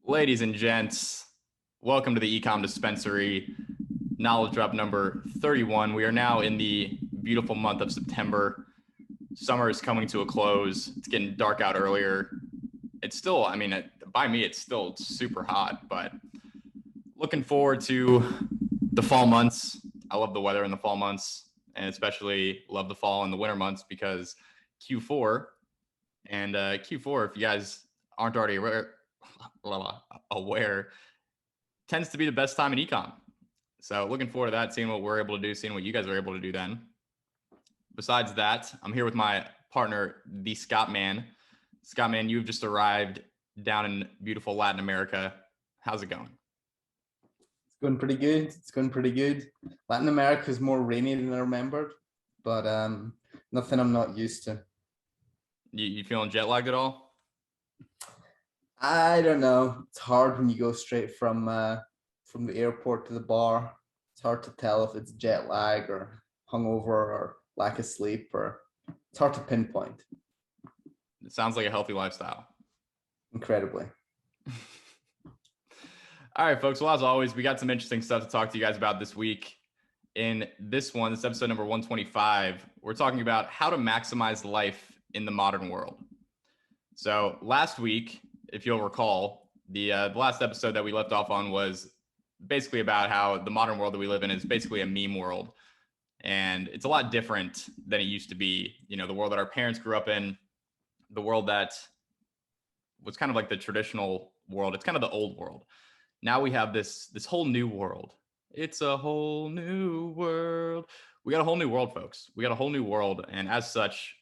Ladies and gents, welcome to the Ecom Dispensary Knowledge Drop number 31. We are now in the beautiful month of September. Summer is coming to a close. It's getting dark out earlier. It's still, by me, it's still super hot, but looking forward to the fall months. I love the weather in the fall months, and especially love the fall and the winter months because Q4 and Q4, if you guys aren't already aware, tends to be the best time in ecom. So looking forward to that, seeing what we're able to do, seeing what you guys are able to do then. Besides that, I'm here with my partner, the Scott Man. Scott Man, you've just arrived down in beautiful Latin America. How's it going? It's going pretty good. It's going pretty good. Latin America is more rainy than I remembered, but nothing I'm not used to. You feeling jet lagged at all? I don't know. It's hard when you go straight from the airport to the bar. It's hard to tell if it's jet lag or hungover or lack of sleep, or it's hard to pinpoint. It sounds like a healthy lifestyle. Incredibly. All right, folks. Well, as always, we got some interesting stuff to talk to you guys about this week. In this episode number 125, we're talking about how to maximize life in the modern world. So last week, if you'll recall, the last episode that we left off on was basically about how the modern world that we live in is basically a meme world. And it's a lot different than it used to be. You know, the world that our parents grew up in, the world that was kind of like the traditional world. It's kind of the old world. Now we have this whole new world. It's a whole new world. We got a whole new world, folks. We got a whole new world. And as such,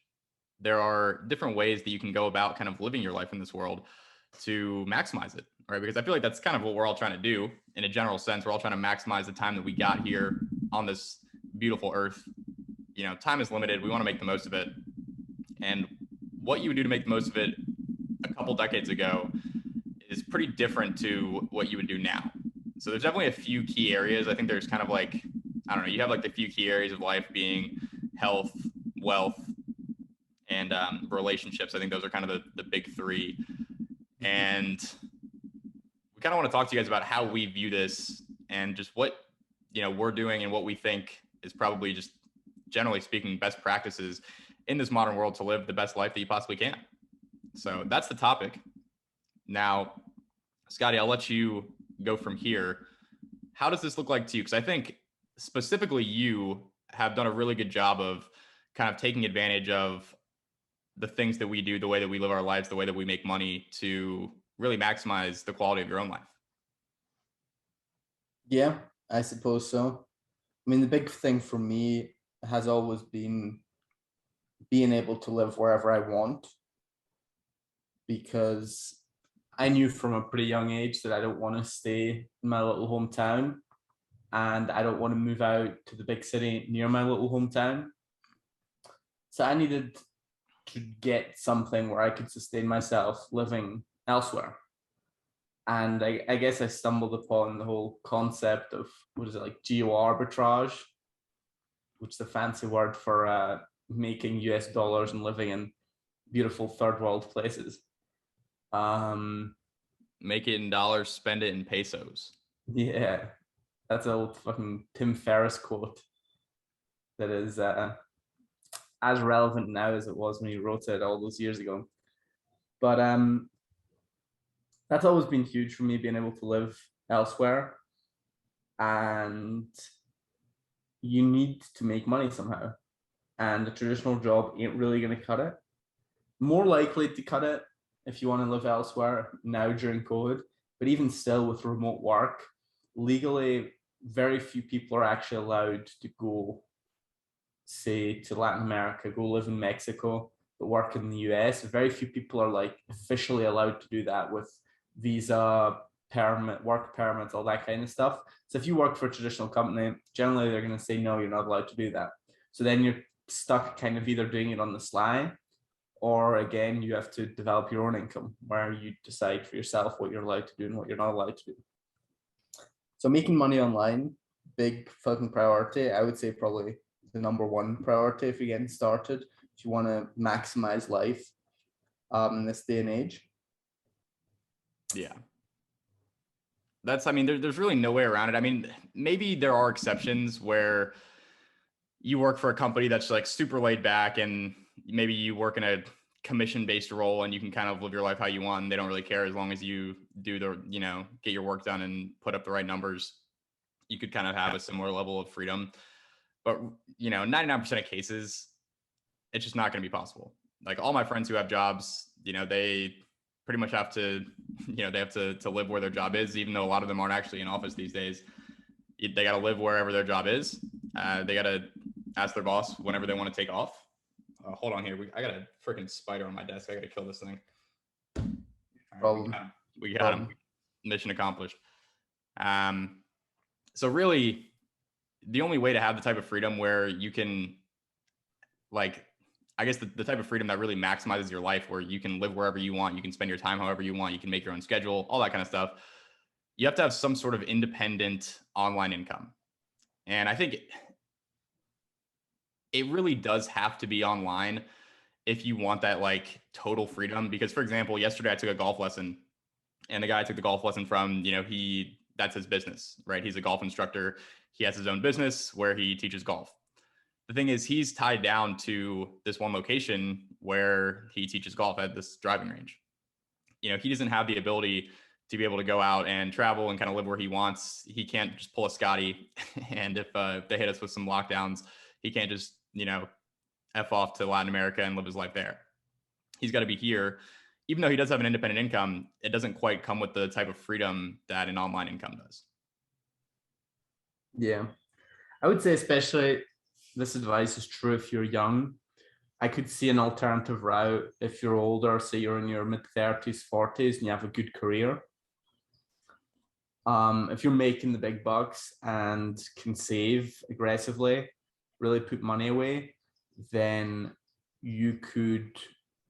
there are different ways that you can go about kind of living your life in this world to maximize it, right? Because I feel like that's kind of what we're all trying to do in a general sense. We're all trying to maximize the time that we got here on this beautiful earth. You know, time is limited. We want to make the most of it. And what you would do to make the most of it a couple decades ago is pretty different to what you would do now. So there's definitely a few key areas. I think there's kind of like, I don't know, you have like the few key areas of life being health, wealth, and relationships. I think those are kind of the big three. And we kind of want to talk to you guys about how we view this and just what, you know, we're doing and what we think is probably just generally speaking best practices in this modern world to live the best life that you possibly can. So that's the topic. Now, Scotty, I'll let you go from here. How does this look like to you? Because I think specifically you have done a really good job of kind of taking advantage of the things that we do, the way that we live our lives, the way that we make money to really maximize the quality of your own life. Yeah, I suppose so. I mean, the big thing for me has always been being able to live wherever I want, because I knew from a pretty young age that I don't want to stay in my little hometown, and I don't want to move out to the big city near my little hometown. So I needed to get something where I could sustain myself living elsewhere. And I guess I stumbled upon the whole concept of, what is it, like geo arbitrage, which is a fancy word for making US dollars and living in beautiful third world places. Make it in dollars, spend it in pesos. Yeah, that's an old fucking Tim Ferriss quote that is as relevant now as it was when he wrote it all those years ago. But that's always been huge for me, being able to live elsewhere. And you need to make money somehow. And a traditional job ain't really going to cut it. More likely to cut it if you want to live elsewhere now during COVID. But even still, with remote work, legally, very few people are actually allowed to go, say, to Latin America, go live in Mexico, but work in the US. Very few people are like officially allowed to do that with visa, permit, work permits, all that kind of stuff. So if you work for a traditional company, generally they're going to say, no, you're not allowed to do that. So then you're stuck kind of either doing it on the sly, or again, you have to develop your own income where you decide for yourself what you're allowed to do and what you're not allowed to do. So making money online, big fucking priority. I would say probably the number one priority if you're getting started, if you want to maximize life in this day and age. Yeah. I mean, there's really no way around it. I mean, maybe there are exceptions where you work for a company that's like super laid back, and maybe you work in a commission based role and you can kind of live your life how you want, and they don't really care as long as you do the, get your work done and put up the right numbers. You could kind of have a similar level of freedom. But 99% of cases, it's just not going to be possible. Like all my friends who have jobs, they pretty much have to, they have to live where their job is, even though a lot of them aren't actually in office these days. They got to live wherever their job is. They got to ask their boss whenever they want to take off. Hold on here. I got a freaking spider on my desk. I got to kill this thing. Problem. We got him. Mission accomplished. So really, the only way to have the type of freedom where you can, like, I guess the type of freedom that really maximizes your life, where you can live wherever you want, you can spend your time however you want, you can make your own schedule, all that kind of stuff. You have to have some sort of independent online income. And I think it really does have to be online if you want that like total freedom. Because for example, yesterday I took a golf lesson, and the guy I took the golf lesson from, that's his business, right? He's a golf instructor. He has his own business where he teaches golf. The thing is, he's tied down to this one location where he teaches golf at this driving range. He doesn't have the ability to be able to go out and travel and kind of live where he wants. He can't just pull a Scotty. And if they hit us with some lockdowns, he can't just, F off to Latin America and live his life there. He's got to be here. Even though he does have an independent income, it doesn't quite come with the type of freedom that an online income does. Yeah. I would say especially this advice is true if you're young. I could see an alternative route if you're older, say you're in your mid-30s, 40s, and you have a good career. If you're making the big bucks and can save aggressively, really put money away, then you could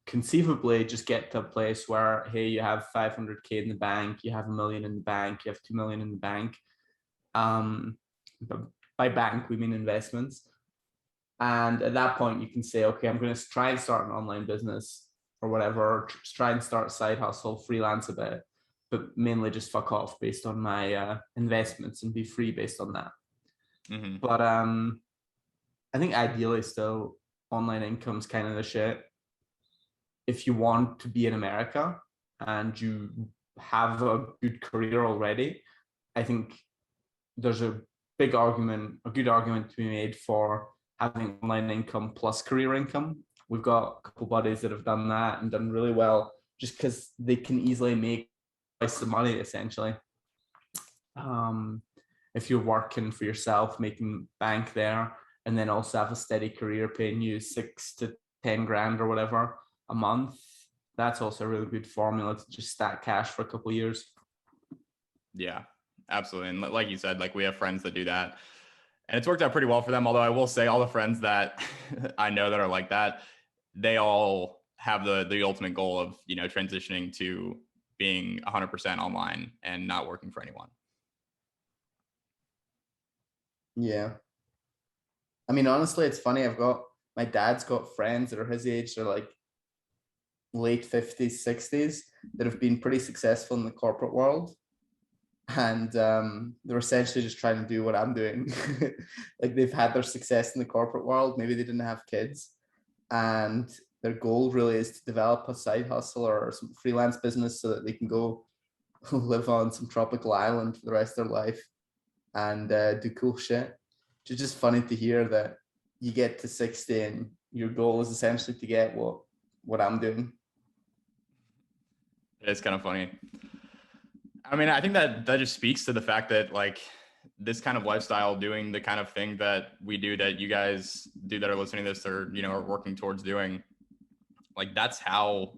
conceivably just get to a place where, hey, you have 500K in the bank, you have $1 million in the bank, you have 2 million in the bank. But by bank, we mean investments. And at that point, you can say, okay, I'm going to try and start an online business or whatever, try and start a side hustle, freelance a bit, but mainly just fuck off based on my investments and be free based on that. Mm-hmm. But I think ideally still online income's kind of the shit. If you want to be in America and you have a good career already, I think there's a good argument to be made for having online income plus career income. We've got a couple buddies that have done that and done really well, just because they can easily make twice the money essentially. If you're working for yourself, making bank there, and then also have a steady career paying you 6 to 10 grand or whatever a month, that's also a really good formula to just stack cash for a couple of years. Yeah, absolutely. And like you said, like we have friends that do that, and it's worked out pretty well for them. Although I will say all the friends that I know that are like that, they all have the ultimate goal of, transitioning to being 100% online and not working for anyone. Yeah. I mean, honestly, it's funny. My dad's got friends that are his age. They're like late 50s, 60s that have been pretty successful in the corporate world. And they're essentially just trying to do what I'm doing. Like they've had their success in the corporate world. Maybe they didn't have kids. And their goal really is to develop a side hustle or some freelance business so that they can go live on some tropical island for the rest of their life and do cool shit. It's just funny to hear that you get to 60 and your goal is essentially to get what I'm doing. It's kind of funny. I mean, I think that just speaks to the fact that like this kind of lifestyle, doing the kind of thing that we do, that you guys do that are listening to this or, are working towards doing, like that's how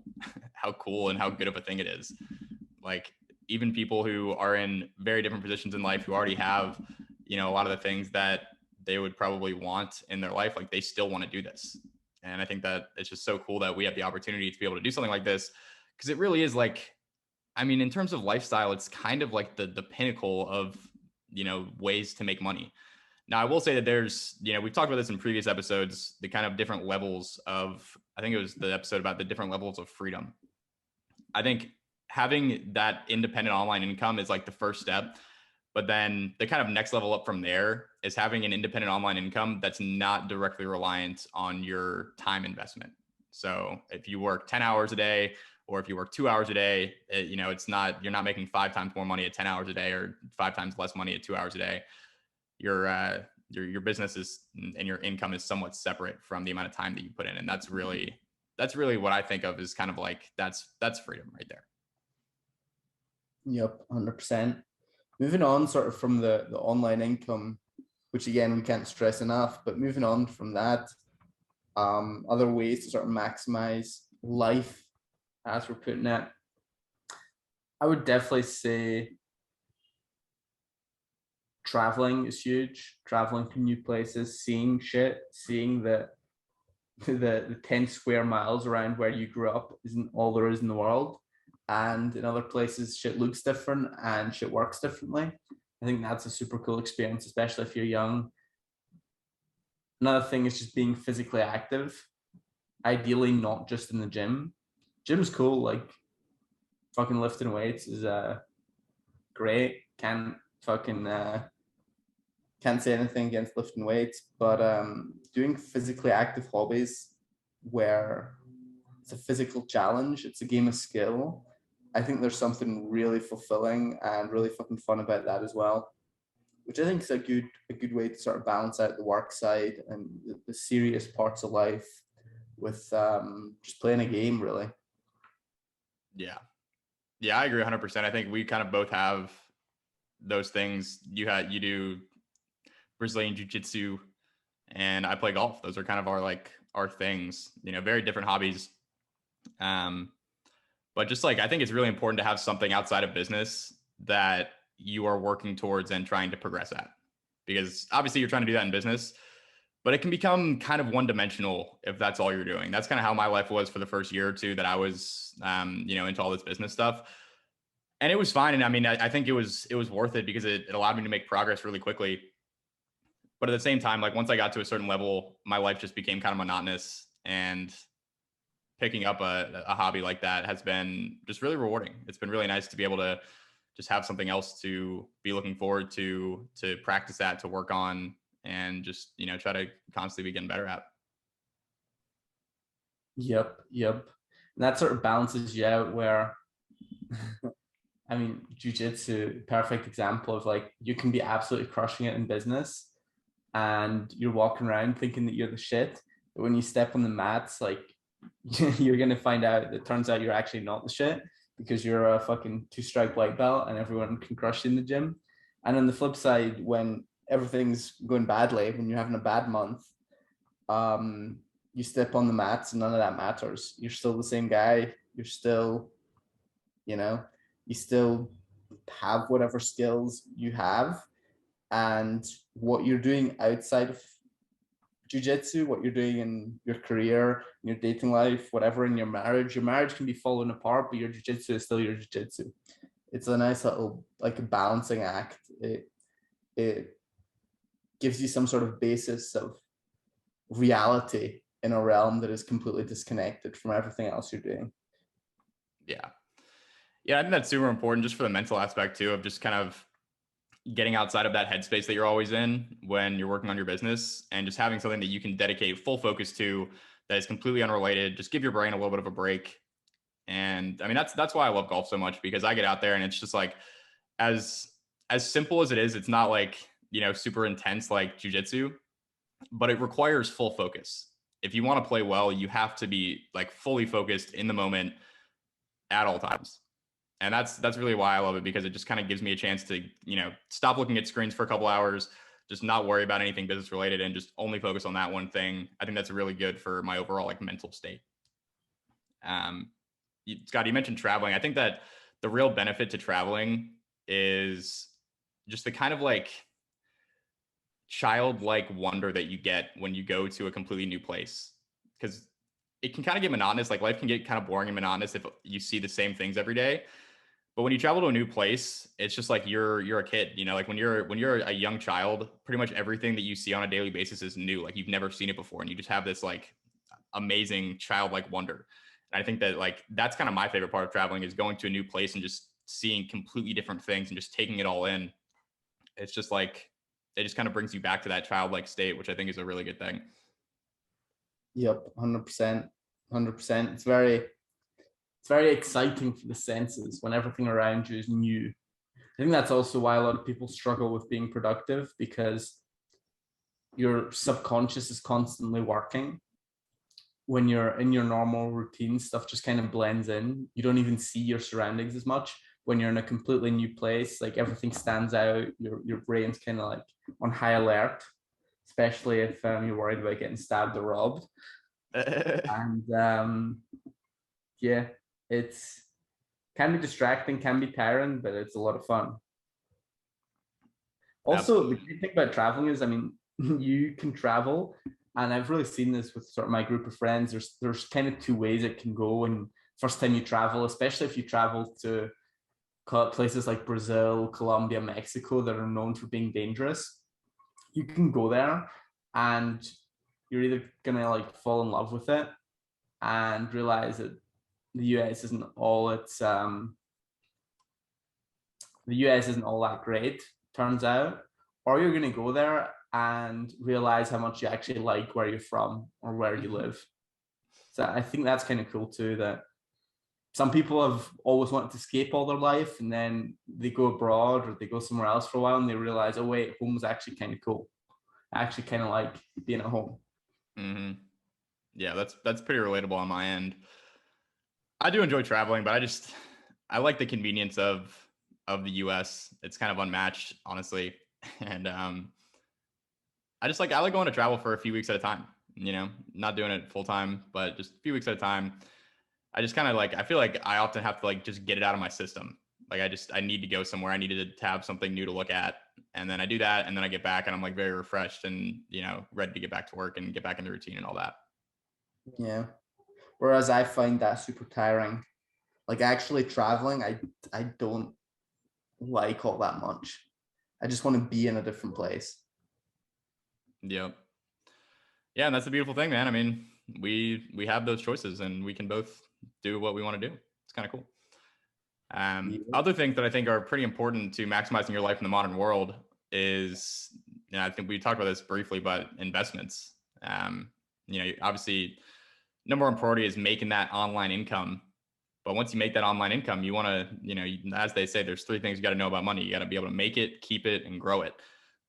cool and how good of a thing it is. Like even people who are in very different positions in life, who already have, a lot of the things that they would probably want in their life, like they still want to do this. And I think that it's just so cool that we have the opportunity to be able to do something like this, because it really is like, I mean, in terms of lifestyle, it's kind of like the pinnacle of, ways to make money. Now, I will say that there's, we've talked about this in previous episodes, the kind of different levels of, I think it was the episode about the different levels of freedom. I think having that independent online income is like the first step. But then the kind of next level up from there is having an independent online income that's not directly reliant on your time investment. So if you work 10 hours a day, or if you work 2 hours a day, it's not, you're not making 5 times more money at 10 hours a day or 5 times less money at 2 hours a day. Your business is, and your income is somewhat separate from the amount of time that you put in. And that's really what I think of as kind of like, that's freedom right there. Yep, 100%. Moving on sort of from the online income, which again, we can't stress enough, but moving on from that, other ways to sort of maximize life, as we're putting it, I would definitely say traveling is huge. Traveling to new places, seeing shit, seeing the 10 square miles around where you grew up isn't all there is in the world. And in other places, shit looks different and shit works differently. I think that's a super cool experience, especially if you're young. Another thing is just being physically active. Ideally, not just in the gym. Gym's cool, like fucking lifting weights is great. Can't say anything against lifting weights, but doing physically active hobbies where it's a physical challenge, it's a game of skill. I think there's something really fulfilling and really fucking fun about that as well, which I think is a good way to sort of balance out the work side and the serious parts of life with just playing a game, really. Yeah, I agree 100%. I think we kind of both have those things. You do Brazilian jiu-jitsu, and I play golf. Those are kind of our things, very different hobbies. But just like, I think it's really important to have something outside of business that you are working towards and trying to progress at, because obviously you're trying to do that in business, but it can become kind of one-dimensional if that's all you're doing. That's kind of how my life was for the first year or two that I was, into all this business stuff. And it was fine. And I mean, I think it was worth it because it allowed me to make progress really quickly. But at the same time, like once I got to a certain level, my life just became kind of monotonous, and picking up a hobby like that has been just really rewarding. It's been really nice to be able to just have something else to be looking forward to practice at, to work on, and just, try to constantly be getting better at. Yep. And that sort of balances you out where, I mean, jiu-jitsu, perfect example of like, you can be absolutely crushing it in business and you're walking around thinking that you're the shit. But when you step on the mats, like you're going to find out that turns out you're actually not the shit because you're a fucking 2-stripe white belt and everyone can crush you in the gym. And on the flip side, when everything's going badly, when you're having a bad month, you step on the mats and none of that matters. You're still the same guy. You're still, you still have whatever skills you have, and what you're doing outside of jiu-jitsu, what you're doing in your career, in your dating life, whatever, in your marriage can be falling apart, but your jiu-jitsu is still your jiu-jitsu. It's a nice little like a balancing act. It gives you some sort of basis of reality in a realm that is completely disconnected from everything else you're doing. Yeah, I think that's super important just for the mental aspect too, of just kind of getting outside of that headspace that you're always in when you're working on your business, and just having something that you can dedicate full focus to that is completely unrelated. Just give your brain a little bit of a break. And I mean, that's why I love golf so much, because I get out there and it's just like, as simple as it is, it's not like, super intense like jiu-jitsu, but it requires full focus. If you want to play well, you have to be like fully focused in the moment at all times. And that's really why I love it, because it just kind of gives me a chance to, stop looking at screens for a couple hours, just not worry about anything business related, and just only focus on that one thing. I think that's really good for my overall like mental state. Scott, you mentioned traveling. I think that the real benefit to traveling is just the kind of like childlike wonder that you get when you go to a completely new place, because it can kind of get monotonous. Like life can get kind of boring and monotonous if you see the same things every day. But when you travel to a new place, it's just like you're a kid, like when you're a young child, pretty much everything that you see on a daily basis is new. Like you've never seen it before. And you just have this like amazing childlike wonder. I think that like that's kind of my favorite part of traveling is going to a new place and just seeing completely different things and just taking it all in. It's just like it just kind of brings you back to that childlike state, which I think is a really good thing. Yep, 100%, 100%. It's very exciting for the senses when everything around you is new. I think that's also why a lot of people struggle with being productive, because your subconscious is constantly working. When you're in your normal routine, stuff just kind of blends in. You don't even see your surroundings as much. When you're in a completely new place, like everything stands out. Your brain's kind of like on high alert, especially if you're worried about getting stabbed or robbed. And yeah, it's can be distracting, can be tiring, but it's a lot of fun. Also, the great thing about traveling is, I mean, you can travel, and I've really seen this with sort of my group of friends. There's kind of two ways it can go. When first time you travel, especially if you travel to places like Brazil, Colombia, Mexico, that are known for being dangerous, you can go there, and you're either gonna like fall in love with it and realize that the US isn't all that great, turns out, or you're going to go there and realize how much you actually like where you're from or where you live. So I think that's kind of cool too, that some people have always wanted to escape all their life, and then they go abroad or they go somewhere else for a while and they realize, oh wait, home is actually kind of cool. I actually kind of like being at home. Mm-hmm. Yeah, that's pretty relatable on my end. I do enjoy traveling, but I like the convenience of the US. It's kind of unmatched, honestly. And I like going to travel for a few weeks at a time, you know, not doing it full time, but just a few weeks at a time. I just kind of like I feel like I often have to like just get it out of my system. Like I need to go somewhere. I needed to have something new to look at. And then I do that, and then I get back and I'm like very refreshed and, you know, ready to get back to work and get back in the routine and all that. Yeah. Whereas I find that super tiring. Like actually traveling, I don't like all that much. I just want to be in a different place. Yep. Yeah, and that's the beautiful thing, man. I mean, we have those choices and we can both do what we want to do. It's kind of cool. Yeah. Other things that I think are pretty important to maximizing your life in the modern world is, you know, I think we talked about this briefly, but investments. You know, obviously, number one priority is making that online income. But once you make that online income, you want to, you know, as they say, there's three things you got to know about money. You got to be able to make it, keep it, and grow it.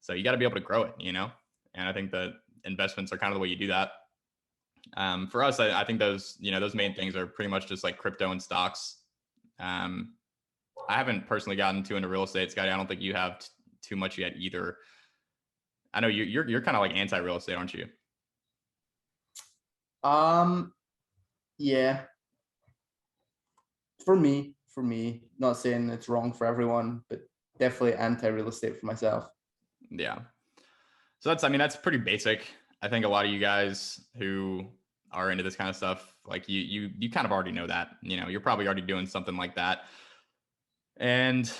So you got to be able to grow it, you know? And I think that investments are kind of the way you do that. For us, I think those, you know, those main things are pretty much just like crypto and stocks. I haven't personally gotten too into real estate, Scotty. I don't think you have too much yet either. I know you're kind of like anti real estate, aren't you? Yeah. For me, not saying it's wrong for everyone, but definitely anti real estate for myself. Yeah. So I mean, that's pretty basic. I think a lot of you guys who are into this kind of stuff, like you kind of already know that, you know, you're probably already doing something like that. And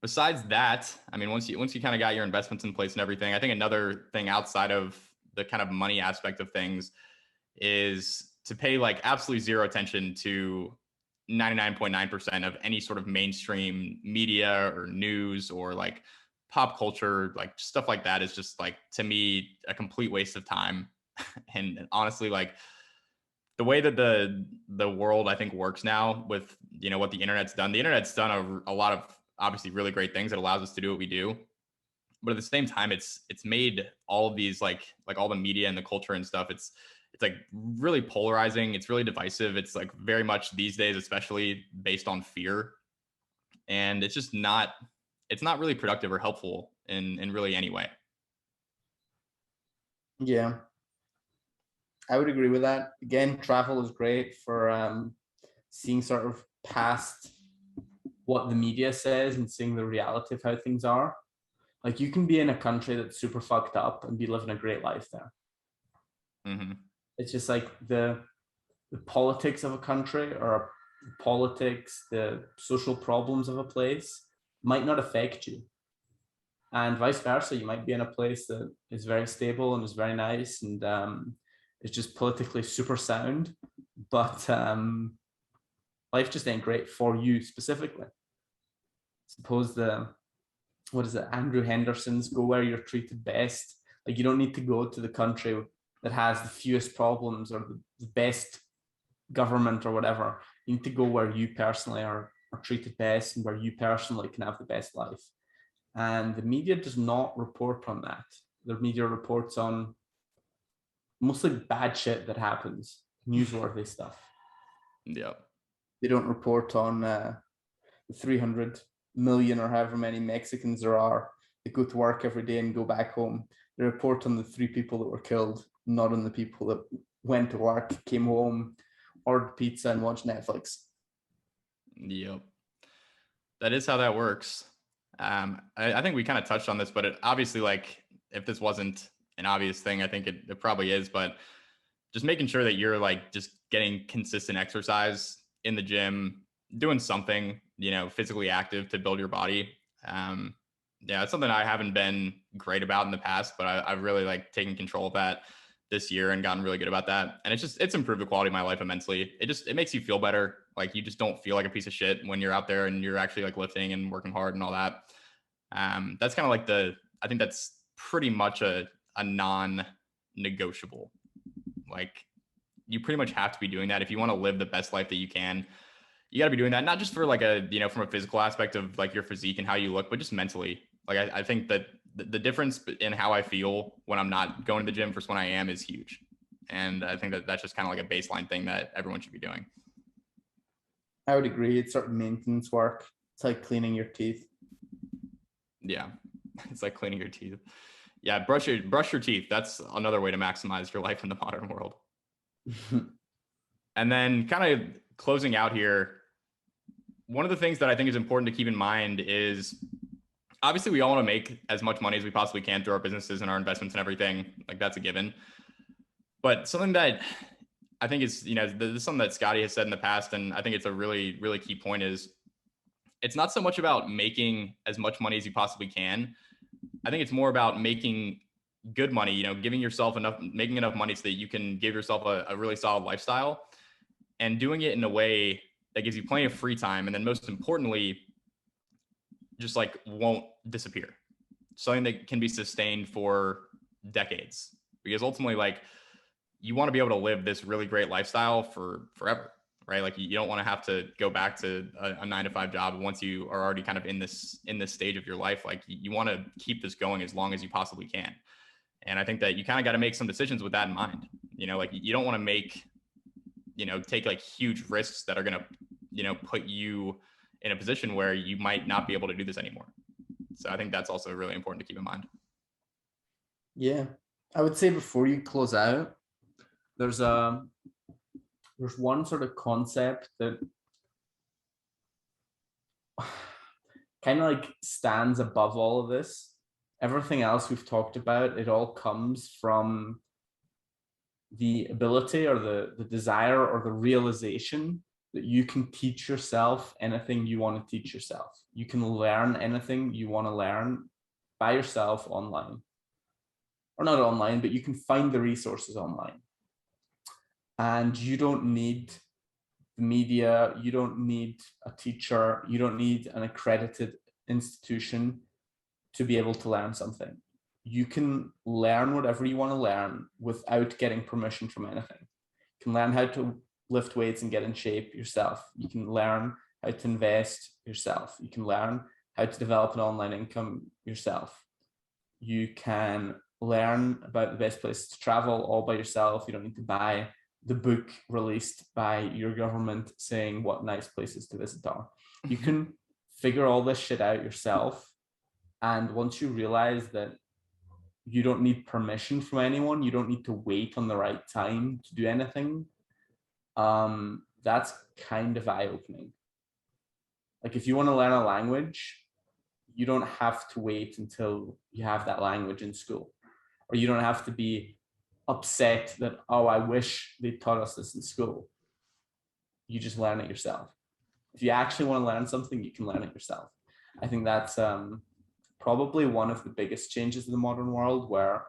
besides that, I mean, once you kind of got your investments in place and everything, I think another thing outside of the kind of money aspect of things is to pay like absolutely zero attention to 99.9% of any sort of mainstream media or news or like pop culture, like stuff like that is just like, to me, a complete waste of time. And honestly, like the way that the world I think works now with, you know, what the internet's done a lot of obviously really great things that allows us to do what we do. But at the same time, it's made all of these like all the media and the culture and stuff, it's like really polarizing. It's really divisive. It's like very much these days, especially based on fear. And it's not really productive or helpful in really any way. Yeah, I would agree with that. Again, travel is great for seeing sort of past what the media says and seeing the reality of how things are. Like you can be in a country that's super fucked up and be living a great life there. Mm-hmm. It's just like the politics of a country, or politics, the social problems of a place might not affect you. And vice versa, you might be in a place that is very stable and is very nice and is just politically super sound, but life just ain't great for you specifically. Suppose what is it, Andrew Henderson's "Go where you're treated best." Like, you don't need to go to the country that has the fewest problems or the best government or whatever. You need to go where you personally are treated best and where you personally can have the best life. And the media does not report on that. The media reports on mostly bad shit that happens, newsworthy stuff. Yeah. They don't report on the 300 million or however many Mexicans there are that go to work every day and go back home. They report on the 3 people that were killed, not on the people that went to work, came home, ordered pizza, and watched Netflix. Yep. That is how that works. I think we kind of touched on this, but obviously, like, if this wasn't an obvious thing, I think it probably is, but just making sure that you're like just getting consistent exercise in the gym, doing something, physically active to build your body. Yeah, it's something I haven't been great about in the past, but I've really like taken control of that this year and gotten really good about that. And it's improved the quality of my life immensely. It makes you feel better. Like, you just don't feel like a piece of shit when you're out there and you're actually like lifting and working hard and all that. That's kind of like I think that's pretty much a non-negotiable. Like, you pretty much have to be doing that if you want to live the best life that you can. You got to be doing that, not just for like from a physical aspect of like your physique and how you look, but just mentally. Like, I think that the difference in how I feel when I'm not going to the gym versus when I am is huge. And I think that that's just kind of like a baseline thing that everyone should be doing. I would agree. It's sort of maintenance work. It's like cleaning your teeth. Yeah. It's like cleaning your teeth. Yeah. Brush your teeth. That's another way to maximize your life in the modern world. And then kind of closing out here, one of the things that I think is important to keep in mind is, obviously, we all want to make as much money as we possibly can through our businesses and our investments and everything. Like, that's a given. But something that I think is, this is something that Scotty has said in the past, and I think it's a really, really key point, is it's not so much about making as much money as you possibly can. I think it's more about making good money, making enough money so that you can give yourself a really solid lifestyle, and doing it in a way that gives you plenty of free time. And then most importantly, just like won't disappear. Something that can be sustained for decades, because ultimately, like, you want to be able to live this really great lifestyle for forever, right? Like, you don't want to have to go back to a 9-to-5 job once you are already kind of in this stage of your life. Like, you want to keep this going as long as you possibly can. And I think that you kind of got to make some decisions with that in mind. Like, you don't want to take like huge risks that are going to, put you in a position where you might not be able to do this anymore. So I think that's also really important to keep in mind. Yeah. I would say before you close out, there's one sort of concept that kind of like stands above all of this. Everything else we've talked about, it all comes from the ability or the desire or the realization that you can teach yourself anything you want to teach yourself. You can learn anything you want to learn by yourself online. Or not online, but you can find the resources online. And you don't need the media, you don't need a teacher, you don't need an accredited institution to be able to learn something. You can learn whatever you want to learn without getting permission from anything. You can learn how to lift weights and get in shape yourself. You can learn how to invest yourself. You can learn how to develop an online income yourself. You can learn about the best places to travel all by yourself. You don't need to buy the book released by your government saying what nice places to visit are. You can figure all this shit out yourself. And once you realize that you don't need permission from anyone, you don't need to wait on the right time to do anything, that's kind of eye-opening. Like, if you want to learn a language, you don't have to wait until you have that language in school, or you don't have to be upset that, oh, I wish they taught us this in school. You just learn it yourself. If you actually want to learn something, you can learn it yourself. I think that's probably one of the biggest changes in the modern world, where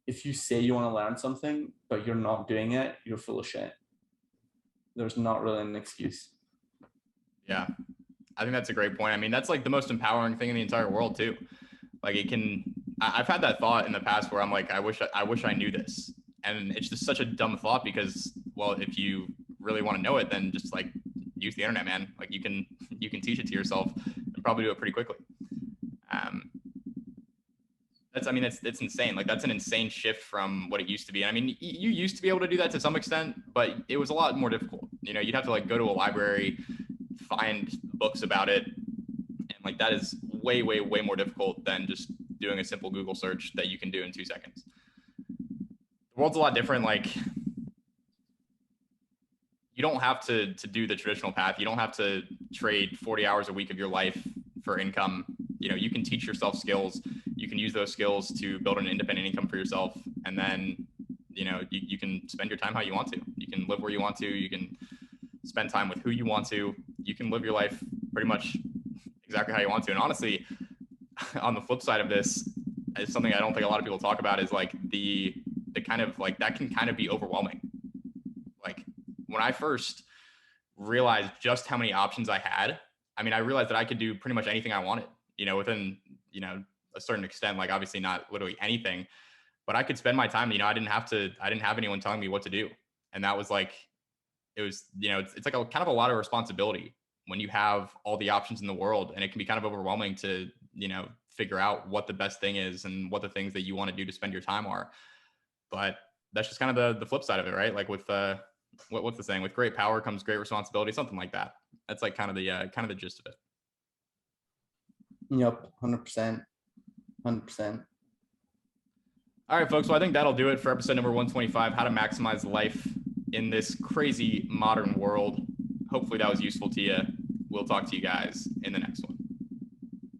if you say you want to learn something, but you're not doing it, you're full of shit. There's not really an excuse. Yeah. I think that's a great point. I mean, that's like the most empowering thing in the entire world too. Like I've had that thought in the past where I'm like, I wish I knew this. And it's just such a dumb thought because, well, if you really want to know it, then just like use the internet, man. Like you can teach it to yourself and probably do it pretty quickly. It's insane. Like that's an insane shift from what it used to be. And I mean, you used to be able to do that to some extent, but it was a lot more difficult. You know, you'd have to like go to a library, find books about it. And like, that is way, way, way more difficult than just doing a simple Google search that you can do in 2 seconds. The world's a lot different. Like you don't have to do the traditional path. You don't have to trade 40 hours a week of your life for income. You know, you can teach yourself skills. You can use those skills to build an independent income for yourself. And then, you know, you can spend your time how you want to. You can live where you want to. You can spend time with who you want to. You can live your life pretty much exactly how you want to. And honestly, on the flip side of this, is something I don't think a lot of people talk about, is like the kind of like that can kind of be overwhelming. Like when I first realized just how many options I had, I mean, I realized that I could do pretty much anything I wanted, you know, within, you know, a certain extent, like obviously not literally anything, but I could spend my time, you know, I didn't have anyone telling me what to do. And that was like, it was, you know, it's like a kind of a lot of responsibility when you have all the options in the world, and it can be kind of overwhelming to, you know, figure out what the best thing is and what the things that you want to do to spend your time are. But that's just kind of the flip side of it, right? Like with what's the saying? With great power comes great responsibility, something like that. That's like kind of the gist of it. Yep, 100%. 100%. All right, folks. Well, I think that'll do it for episode number 125, how to maximize life in this crazy modern world. Hopefully that was useful to you. We'll talk to you guys in the next one.